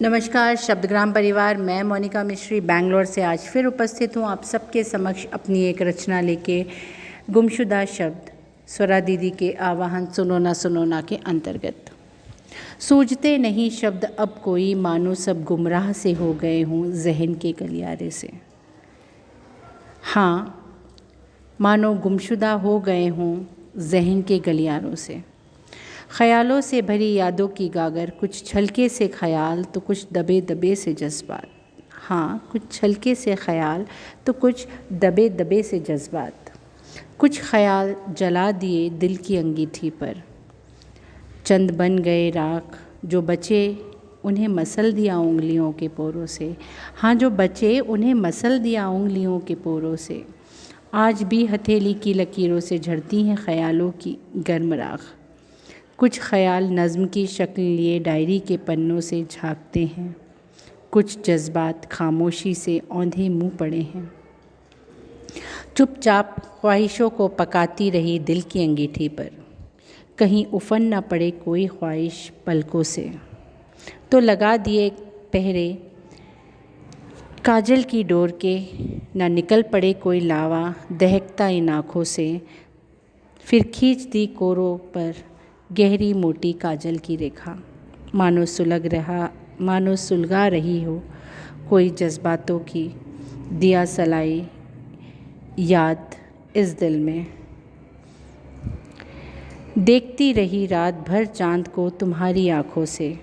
नमस्कार शब्दग्राम परिवार, मैं मोनिका मिश्री बैंगलोर से आज फिर उपस्थित हूँ आप सबके समक्ष अपनी एक रचना लेके। गुमशुदा शब्द स्वरा दीदी के आवाहन सुनो ना के अंतर्गत। सूझते नहीं शब्द अब कोई, मानो सब गुमराह से हो गए हूँ जहन के गलियारे से। हाँ, मानो गुमशुदा हो गए हूँ जहन के गलियारों से। ख़यालों से भरी यादों की गागर, कुछ छलके से ख़याल तो कुछ दबे दबे से जज्बात। हाँ, कुछ छलके से ख़याल तो कुछ दबे दबे से जज्बात। कुछ ख़याल जला दिए दिल की अंगीठी पर, चंद बन गए राख, जो बचे उन्हें मसल दिया उंगलियों के पोरों से। हाँ, जो बचे उन्हें मसल दिया उंगलियों के पोरों से। आज भी हथेली की लकीरों से झड़ती हैं ख़यालों की गर्म राख। कुछ ख़याल नज़्म की शक्ल लिए डायरी के पन्नों से झांकते हैं। कुछ जज्बात खामोशी से औंधे मुँह पड़े हैं। चुपचाप ख्वाहिशों को पकाती रही दिल की अंगीठी पर, कहीं उफन न पड़े कोई ख्वाहिश पलकों से। तो लगा दिए पहरे काजल की डोर के, न निकल पड़े कोई लावा दहकता इन आँखों से। फिर खींच दी कोरों पर गहरी मोटी काजल की रेखा, मानो सुलगा रही हो कोई जज्बातों की दिया सलाई याद इस दिल में। देखती रही रात भर चाँद को तुम्हारी आँखों से,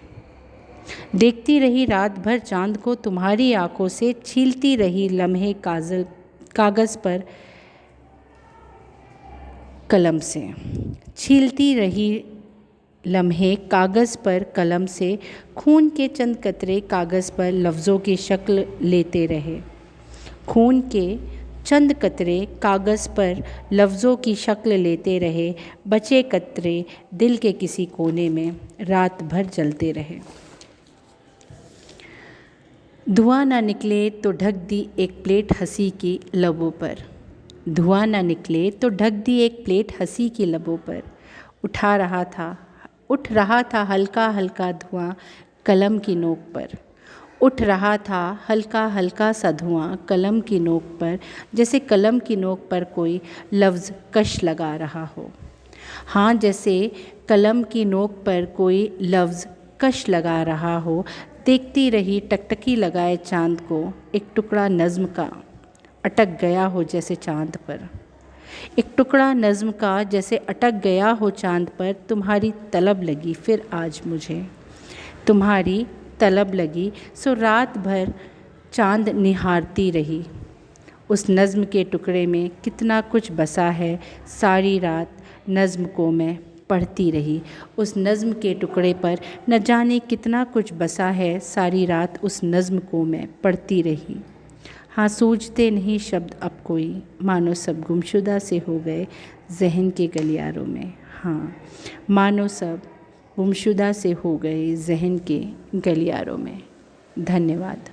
देखती रही रात भर चाँद को तुम्हारी आँखों से। छीलती रही लम्हे कागज़ पर कलम से, छीलती रही लम्हे कागज़ पर कलम से। खून के चंद कतरे कागज़ पर लफ्ज़ों की शक्ल लेते रहे। खून के चंद कतरे कागज़ पर लफ्ज़ों की शक्ल लेते रहे। बचे कतरे दिल के किसी कोने में रात भर जलते रहे। धुआं ना निकले तो ढक दी एक प्लेट हंसी की लबों पर, धुआं ना निकले तो ढक दी एक प्लेट हंसी की लबों पर। उठ रहा था हल्का हल्का धुआं कलम की नोक पर, उठ रहा था हल्का हल्का सा धुआं कलम की नोक पर, जैसे कलम की नोक पर कोई लफ्ज़ कश लगा रहा हो। हाँ, जैसे कलम की नोक पर कोई लफ्ज़ कश लगा रहा हो। देखती रही टकटकी लगाए चाँद को, एक टुकड़ा नज़्म का अटक गया हो जैसे चाँद पर, एक टुकड़ा नज़्म का जैसे अटक गया हो चाँद पर। तुम्हारी तलब लगी फिर आज मुझे, तुम्हारी तलब लगी, सो रात भर चाँद निहारती रही। उस नज़्म के टुकड़े में कितना कुछ बसा है, सारी रात नज़्म को मैं पढ़ती रही। उस नज़्म के टुकड़े पर न जाने कितना कुछ बसा है, सारी रात उस नज़्म को मैं पढ़ती रही। हाँ, सूझते नहीं शब्द अब कोई, मानो सब गुमशुदा से हो गए जहन के गलियारों में। हाँ, मानो सब गुमशुदा से हो गए जहन के गलियारों में। धन्यवाद।